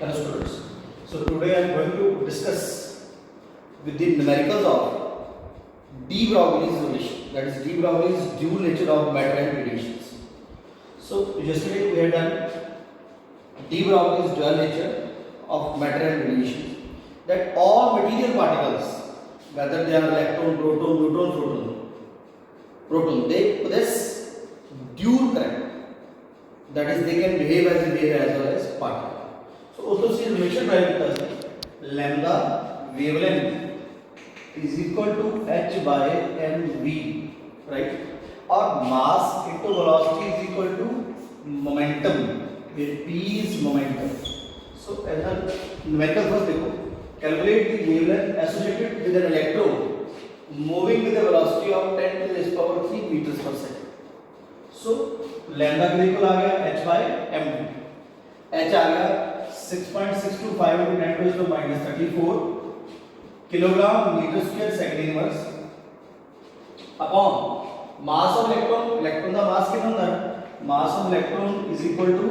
Hello students. So today I am going to discuss with the numericals of de Broglie's relation. That is de Broglie's dual nature of matter and radiations. So yesterday we had done de Broglie's dual nature of matter and radiation. That all material particles, whether they are electron, proton, neutron, proton, they possess dual character. That is, they can behave as a wave as well as particle. So also see relation drive करता है lambda wavelength is equal to h by mv, right? और mass into velocity is equal to momentum, where p is momentum. So as a numerical first देखो, calculate the wavelength associated with an electron moving with a velocity of 10 to the raised power 3 meters per second. So lambda का equal आ गया h by mv, h आ गया 6.625 into 10 to the minus 34 kilogram meter square second inverse upon mass of electron का mass कितना होता है, mass of electron is equal to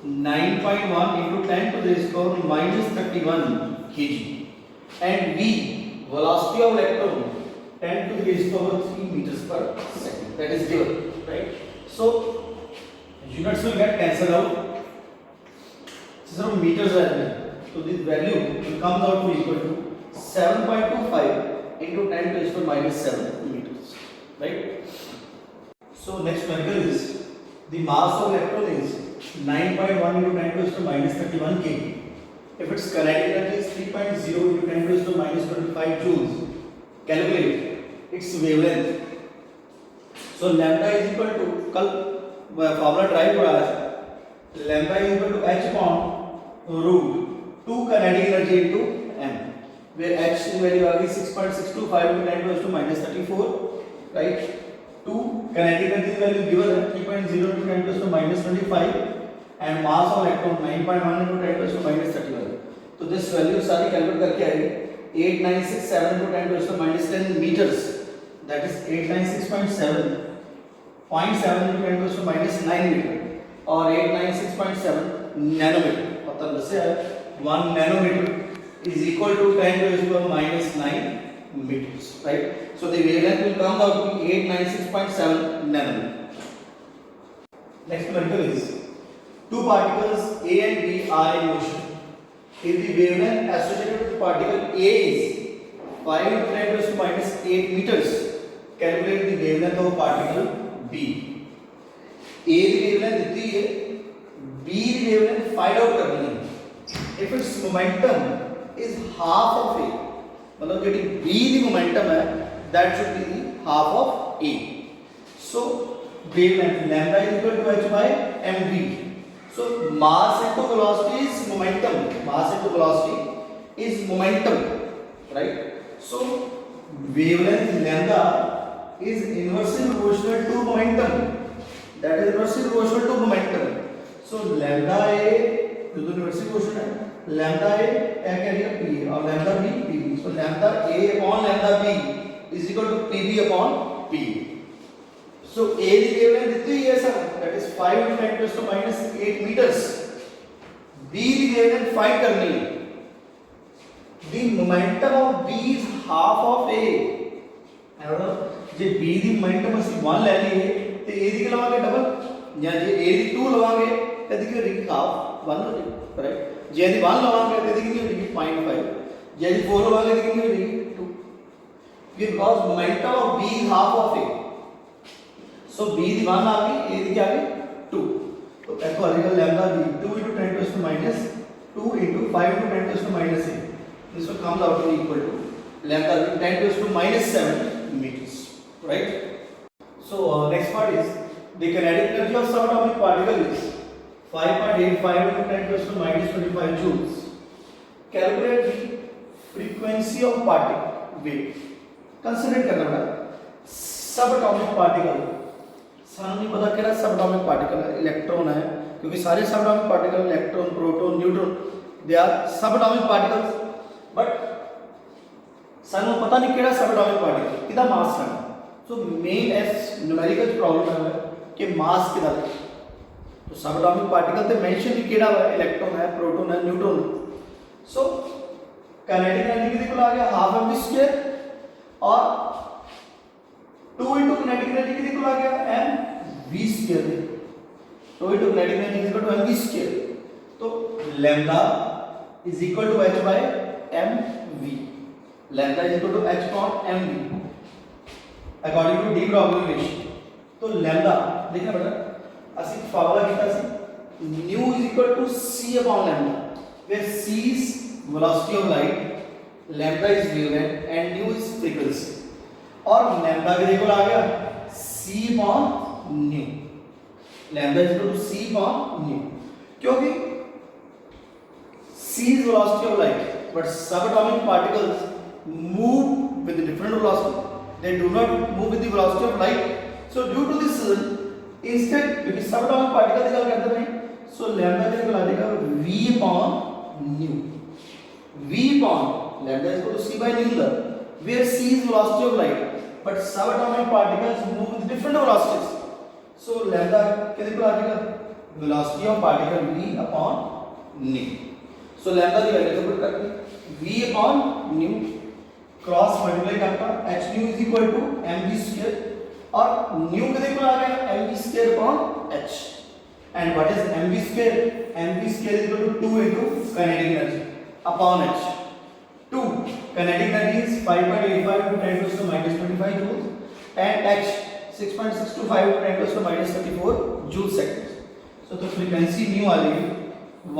9.1 into 10 to the power minus 31 kg and v velocity of electron 10 to the power 3 meters per second. That is given, right? So units will get cancelled out. So meters value, so this value will come out to equal to 7.25 into 10 to the power minus 7 meters, right? So next numerical is the mass of electron is 9.1 into 10 to the power minus 31 kg. If its kinetic energy is 3.0 into 10 to the power minus 25 joules, calculate its wavelength. So lambda is equal to, कल formula drive पढ़ा है, lambda is equal to h upon root 2 kinetic energy into m, where h की value आ गई 6.625 into 10 to the power minus 34, right? 2 kinetic energy value given है 3.0 into 10 to the power minus 25 and mass of electron 9.1 into 10 to the power minus 31. तो this value सारी calculate करके आएगी 8967 into 10 to the power minus 10 meters, that is 896.7 0.7 into 10 to the power minus 9 meter और 896.7 nanometer. मतलब जैसे 1 nanometer is equal to 10 to the power minus 9 meters, right? So the wavelength will come out to be 896.7 nanometer. Next numerical is two particles A and B are in motion. If the wavelength associated with the particle A is 5 into 10 to the power minus 8 meters, calculate the wavelength of particle B. A की wavelength इतनी है, B की wavelength find out करनी है. If its momentum is half of A, मतलब जो B की momentum है, that should be the half of A. So wavelength lambda is equal to h by mv. So mass into velocity is momentum. Mass into velocity is momentum, right? So wavelength lambda is inversely proportional to momentum. That is inversely proportional to momentum. So lambda a जो तो inversely proportional है, lambda a क्या करेगा p और lambda b pb. So lambda a upon lambda b is equal to pb upon p. So a की wavelength इतनी है sir, that is 5 into 10 to the power minus 8 meters. b की wavelength find करनी है. The momentum of b is half of a. J b the momentum ਅਸੀਂ 1 ਲੈ ਲਈਏ ਤੇ a ਦੀ ਲਵਾਂਗੇ ਡਬਲ, ਜਾਂ ਜੇ a ਦੀ 2 ਲਵਾਂਗੇ ਤੇ ਇਹਦੀ ਕੀ ਹੋਏਗੀ ਹਾਫ 1 ਹੋ ਜਾਏਗੀ, ਰਾਈਟ? ਜੇ ਇਹਦੀ 1 ਲਵਾਂਗੇ ਤੇ ਇਹਦੀ ਕਿੰਨੀ ਹੋਏਗੀ 0.5, ਜੇ ਇਹਦੀ 4 ਲਵਾਂਗੇ ਤੇ ਕਿੰਨੀ ਹੋਏਗੀ 2, because momentum of b is half of a. So b ਦੀ 1 ਆ ਗਈ, a ਦੀ ਕੀ ਆ ਗਈ 2, तो देखो article lambda b 2 into 10 to the minus 2 into 5 into 10 to the minus 8. This will comes out to be equal to lambda 10 to the minus 7 meters, right? So next part is the kinetic energy of subatomic particle is 5.85 into 10 to the minus 25 joules. Calculate the frequency of particle wave. Consider करना पड़ेगा subatomic particle. सानू नहीं पता केड़ा subatomic particle है, electron है, क्योंकि सारे subatomic particle electron, proton, neutron they are subatomic particles. But सानू पता नहीं केड़ा सबएटॉमिक पार्टिकल किदा मास है. सो मेन एस न्यूमेरिकल प्रॉब्लम है कि मास किदा. तो सब एटॉमिक पार्टिकल ते मेंशन भी केड़ा है, इलेक्ट्रॉन है, प्रोटॉन है, न्यूट्रॉन है। सो काइनेटिक एनर्जी कितने को आ गया हाफ एम वी स्क्वायर और 2 into kinetic energy कितने को आ गया M V square. 2 into kinetic energy is equal to mv square, तो lambda is equal to h by mv, lambda is equal to h upon mv according to de Broglie relation। तो lambda देखना बेटा ਅਸੀਂ formula ਕੀਤਾ ਸੀ nu is equal to c upon lambda, where c is velocity of light, lambda is wavelength and nu is frequency, और lambda कितने को आ गया c upon nu, lambda is equal to c upon nu, क्योंकि c is velocity of light but subatomic particles move with different velocity, they do not move with the velocity of light, so due to this reason instead क्योंकि subatomic particle की गल करते हैं, so lambda कितने को आ जाएगा v upon nu, v upon lambda is equal to c by nu, where c is velocity of light but subatomic particles move with different velocities, so lambda कितने को आ जाएगा velocity of particle v upon nu, so lambda की value put करके v upon nu cross multiply करता h nu is equal to mv square, और nu कितने को आ गया mv square upon h, and what is mv square, mv square is equal to 2 into kinetic energy upon h, 2 kinetic energy is 5.85 into 10 to the minus 25 joules and h 6.625 into 10 to the minus 34 joule seconds, so the frequency nu आ जाएगी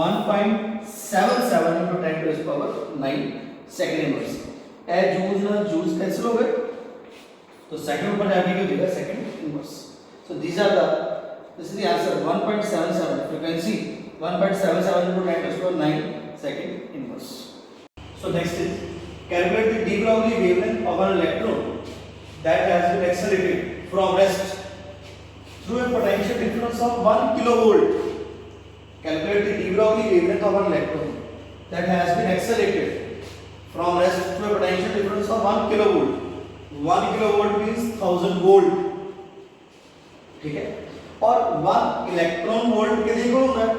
1.77 into 10 to the power 9 second inverse, A joules ना joules cancel हो गए, तो second ऊपर जाके क्या देगा second inverse, so this is the answer 1.77 frequency 1.77 into 10 to the power 9 second inverse। So next is calculate the de Broglie wavelength of an electron that has been accelerated from rest through a potential difference of 1 kilovolt। Calculate the de Broglie wavelength of an electron that has been accelerated from rest through a potential difference of 1 kilovolt। 1 kilovolt means 1000 volt, ठीक है, और 1 electron volt कितने को होता है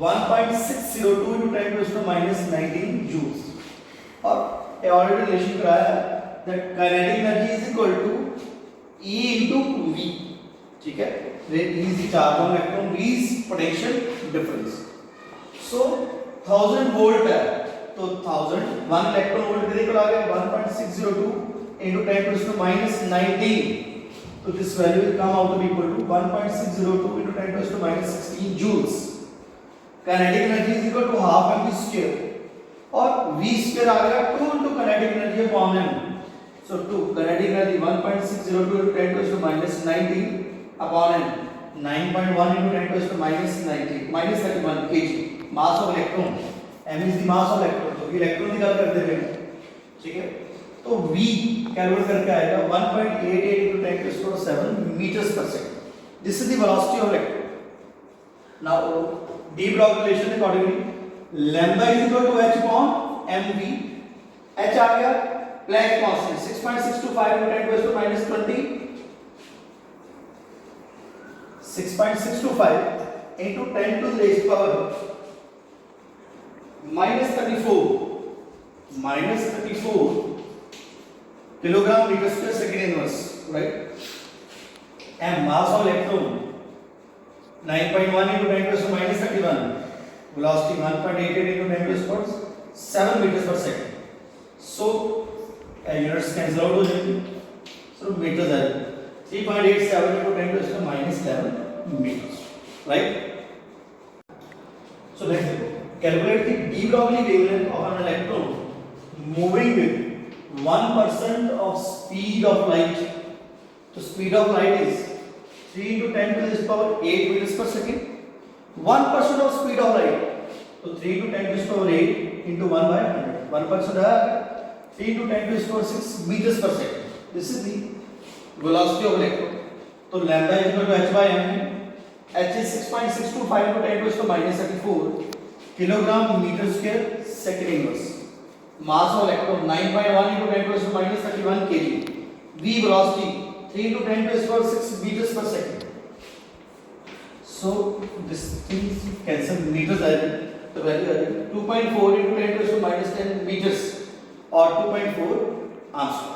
1.602 into 10 to the minus 19 joules, और ये already relation कराया है that kinetic energy is equal to E into V, ठीक है, where E is the charge on electron, V is potential difference, so 1000 volt है, तो 1000 1 इलेक्ट्रॉन वोल्ट कितने को आ गया 1.602 into 10 to the minus 19, so this value will come out to be equal to 1.602 into 10 to the minus 16 joules। kinetic energy is equal to half mv square, और v square आ गया 2 into kinetic energy upon m, so 2 kinetic energy 1.602 into 10 to the minus 19 upon m, 9.1 into 10 to the minus 19 minus 31 kg mass of electron, m is the mass of electron, तो electron की गल करते हैं, ठीक है, तो v calculate करके आएगा 1.88 into 10 to the power 7 meters per second, this is the velocity of electron। now de Broglie relation accordingly lambda is equal to h upon mv, h आ गया Planck constant 6.625 into 10 to the minus 20, 6.625 into 10 to the power minus 34 kilogram meter square second inverse, right, and mass of electron 9.1 into 10 to the minus 31, velocity 1.88 into 10 to the power 7 meters per second, so units cancel out हो जाएंगे, so meters है 3.87 into 10 to the minus 11 meters, right। so next calculate the de Broglie wavelength of an electron moving with 1% of speed of light, so speed of light is 3 into 10 to the power 8 meters per second, 1% of speed of light, so 3 into 10 to the power 8 into 1 by 100, 1% है 3 into 10 to the power 6 meters per second, this is the velocity of electron, so lambda is equal to h by m, h is 6.625 into 10 to the minus 34 kilogram meter square second inverse, mass of electron 9.1 into 10 to the minus 31 kg, v velocity 3 into 10 to the power 6 meters per second, So this thing cancel, meters आ जाएगा, तो value आ जाएगी 2.4 into 10 to the minus 10 meters or 2.4 answer.